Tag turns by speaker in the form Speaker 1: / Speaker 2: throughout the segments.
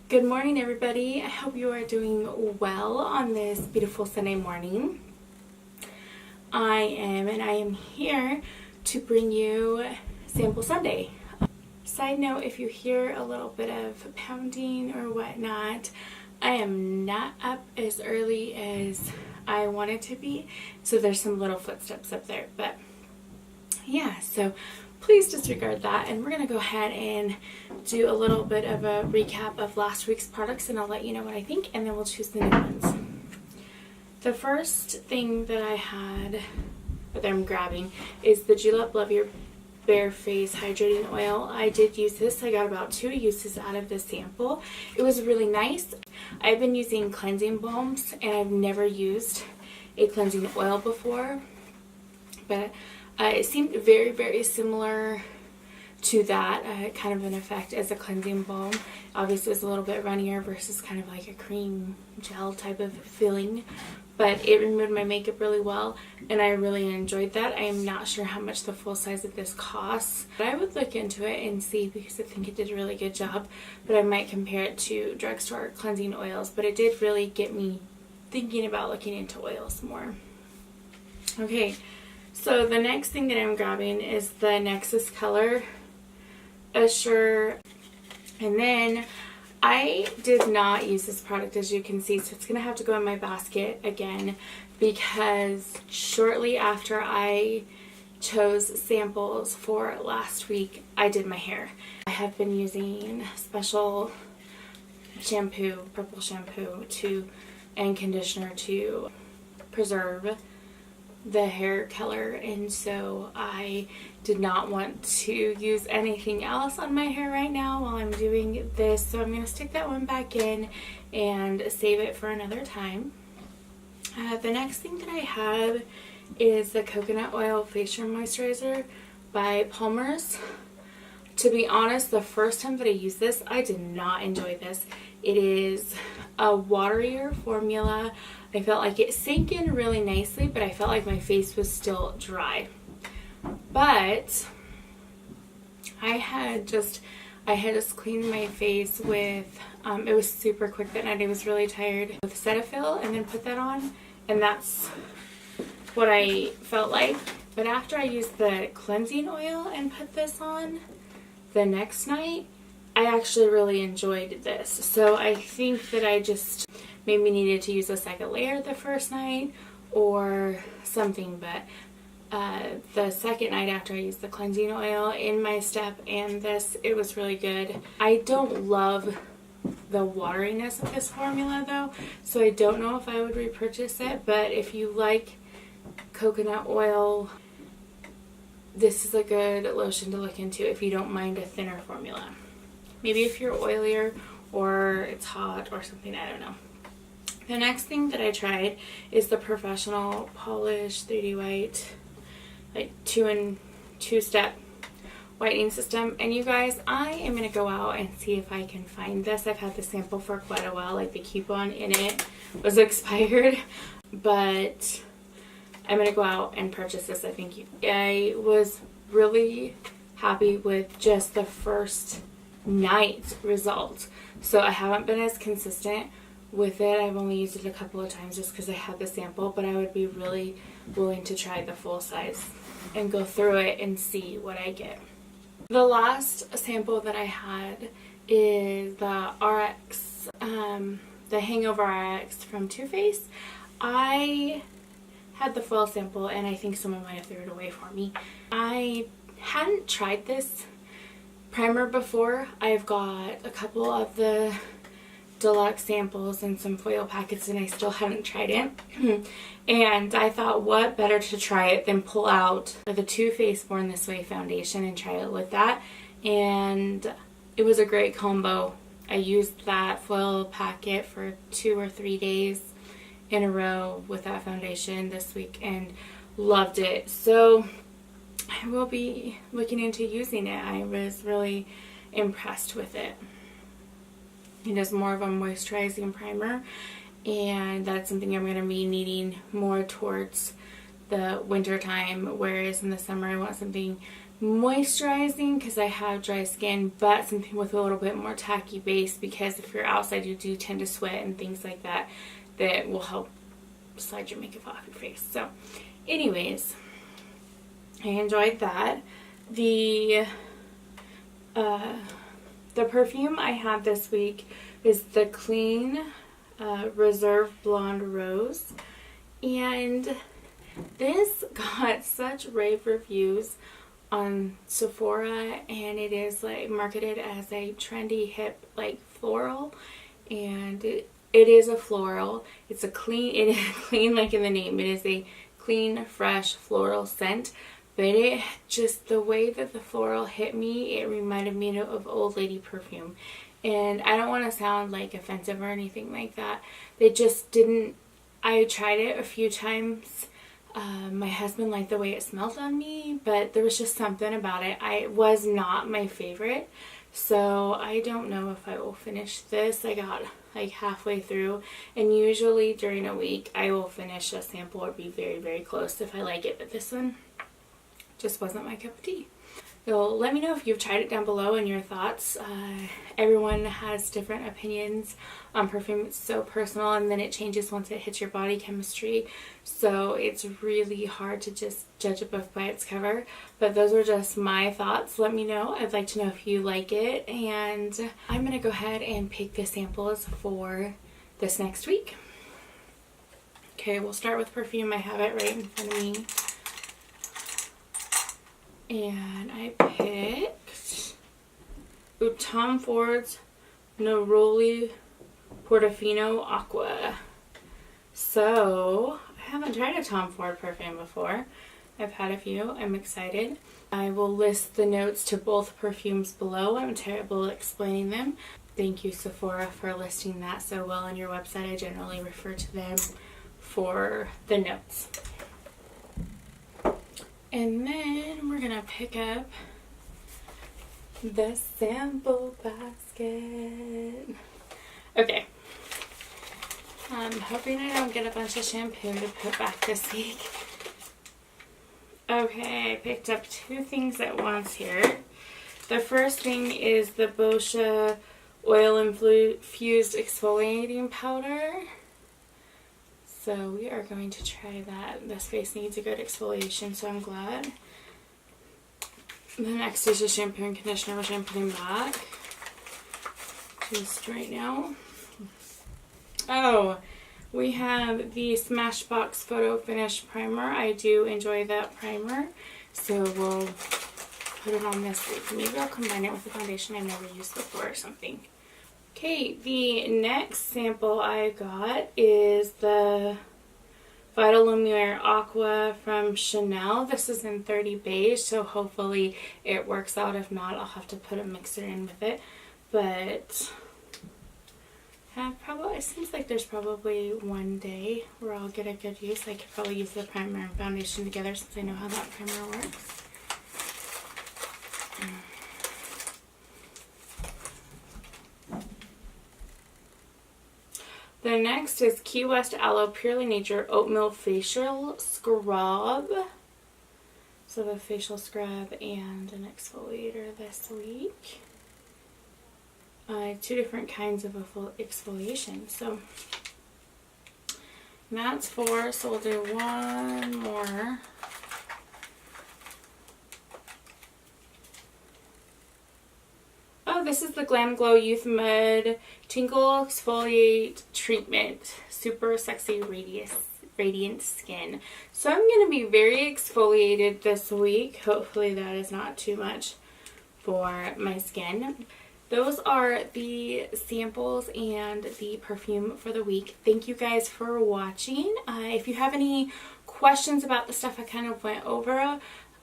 Speaker 1: Good morning, everybody. I hope you are doing well on this beautiful Sunday morning. I am here to bring you Sample Sunday. Side note, if you hear a little bit of pounding or whatnot, I am not up as early as I wanted to be, so there's some little footsteps up there, but yeah, so please disregard that, and we're going to go ahead and do a little bit of a recap of last week's products, and I'll let you know what I think, and then we'll choose the new ones. The first thing that I had, that I'm grabbing, is the Julep Love Your Bare Face Hydrating Oil. I did use this. I got about 2 uses out of this sample. It was really nice. I've been using cleansing balms, and I've never used a cleansing oil before, but it seemed very, very similar to that, kind of an effect as a cleansing balm. Obviously, it was a little bit runnier versus kind of like a cream gel type of feeling, but it removed my makeup really well, and I really enjoyed that. I am not sure how much the full size of this costs, but I would look into it and see, because I think it did a really good job, but I might compare it to drugstore cleansing oils, but it did really get me thinking about looking into oils more. Okay. So the next thing that I'm grabbing is the Nexus Color Azure, and then I did not use this product, as you can see, so it's going to have to go in my basket again, because shortly after I chose samples for last week, I did my hair. I have been using special shampoo, purple shampoo and conditioner to preserve the hair color, and so I did not want to use anything else on my hair right now while I'm doing this, so I'm going to stick that one back in and save it for another time. The next thing that I have is the Coconut Oil Facial Moisturizer by Palmer's. To be honest, the first time that I used this, I did not enjoy this. It is a waterier formula. I felt like it sank in really nicely, but I felt like my face was still dry. But I had just cleaned my face with, it was super quick that night. I was really tired, with Cetaphil, and then put that on, and that's what I felt like. But after I used the cleansing oil and put this on the next night, I actually really enjoyed this. So I think that I just maybe needed to use a second layer the first night or something, but the second night after I used the cleansing oil in my step and this, it was really good. I don't love the wateriness of this formula though, so I don't know if I would repurchase it, but if you like coconut oil, this is a good lotion to look into if you don't mind a thinner formula. Maybe if you're oilier or it's hot or something, I don't know. The next thing that I tried is the Professional Polish 3D White, like 2-step whitening system. And you guys, I am going to go out and see if I can find this. I've had the sample for quite a while, like the coupon in it was expired, but I'm going to go out and purchase this. I think I was really happy with just the first night's results. So I haven't been as consistent with it. I've only used it a couple of times just because I had the sample, but I would be really willing to try the full size and go through it and see what I get. The last sample that I had is the RX, the Hangover RX from Too Faced. I had the foil sample, and I think someone might have threw it away for me. I hadn't tried this primer before. I've got a couple of the deluxe samples and some foil packets, and I still haven't tried it. And I thought, what better to try it than pull out the Too Faced Born This Way foundation and try it with that. And it was a great combo. I used that foil packet for 2 or 3 days in a row with that foundation this week and loved it. So I will be looking into using it. I was really impressed with it. It is more of a moisturizing primer, and that's something I'm going to be needing more towards the winter time, whereas in the summer I want something moisturizing because I have dry skin, but something with a little bit more tacky base, because if you're outside you do tend to sweat and things like that, that will help slide your makeup off your face. So anyways, I enjoyed that. The perfume I have this week is the Clean Reserve Blonde Rose, and this got such rave reviews on Sephora, and it is like marketed as a trendy hip like floral, and it is a floral. It's a clean, it is clean like in the name. It is a clean, fresh floral scent, but it just, the way that the floral hit me, it reminded me of old lady perfume. And I don't want to sound like offensive or anything like that. They just didn't, I tried it a few times. My husband liked the way it smelled on me, but there was just something about it. It was not my favorite. So I don't know if I will finish this. I got like halfway through, and usually during a week I will finish a sample or be very, very close if I like it, but this one just wasn't my cup of tea. So let me know if you've tried it down below and your thoughts. Everyone has different opinions on perfume. It's so personal, and then it changes once it hits your body chemistry. So it's really hard to just judge a book by its cover. But those are just my thoughts. Let me know. I'd like to know if you like it. And I'm going to go ahead and pick the samples for this next week. Okay, we'll start with perfume. I have it right in front of me. And I picked Tom Ford's Neroli Portofino Acqua. So, I haven't tried a Tom Ford perfume before. I've had a few. I'm excited. I will list the notes to both perfumes below. I'm terrible at explaining them. Thank you, Sephora, for listing that so well on your website. I generally refer to them for the notes. And then we're gonna pick up the sample basket. Okay. I'm hoping I don't get a bunch of shampoo to put back this week. Okay, I picked up two things at once here. The first thing is the Boscia oil-infused exfoliating powder. So we are going to try that. This face needs a good exfoliation, so I'm glad. The next is a shampoo and conditioner, which I'm putting back just right now. Oh, we have the Smashbox Photo Finish Primer. I do enjoy that primer, so we'll put it on this week. Maybe I'll combine it with a foundation I've never used before or something. Okay, the next sample I got is the Vital Lumiere Aqua from Chanel. This is in 30 beige, so hopefully it works out. If not, I'll have to put a mixer in with it. But it seems like there's probably one day where I'll get a good use. I could probably use the primer and foundation together since I know how that primer works. The next is Key West Aloe Purely Nature Oatmeal Facial Scrub. So the facial scrub and an exfoliator this week. Two different kinds of exfoliation. So that's four. So we'll do one more. Oh, this is the Glam Glow Youth Mud Tingle Exfoliate Treatment. Super Sexy Radiant Skin. So I'm going to be very exfoliated this week. Hopefully that is not too much for my skin. Those are the samples and the perfume for the week. Thank you guys for watching. If you have any questions about the stuff I kind of went over,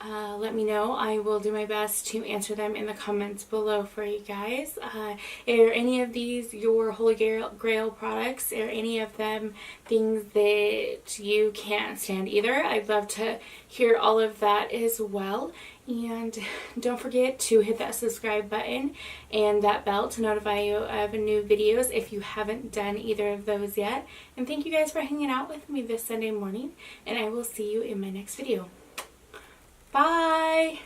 Speaker 1: let me know. I will do my best to answer them in the comments below for you guys. Are any of these your Holy Grail products? Are any of them things that you can't stand either? I'd love to hear all of that as well. And don't forget to hit that subscribe button and that bell to notify you of new videos if you haven't done either of those yet. And thank you guys for hanging out with me this Sunday morning, and I will see you in my next video. Bye!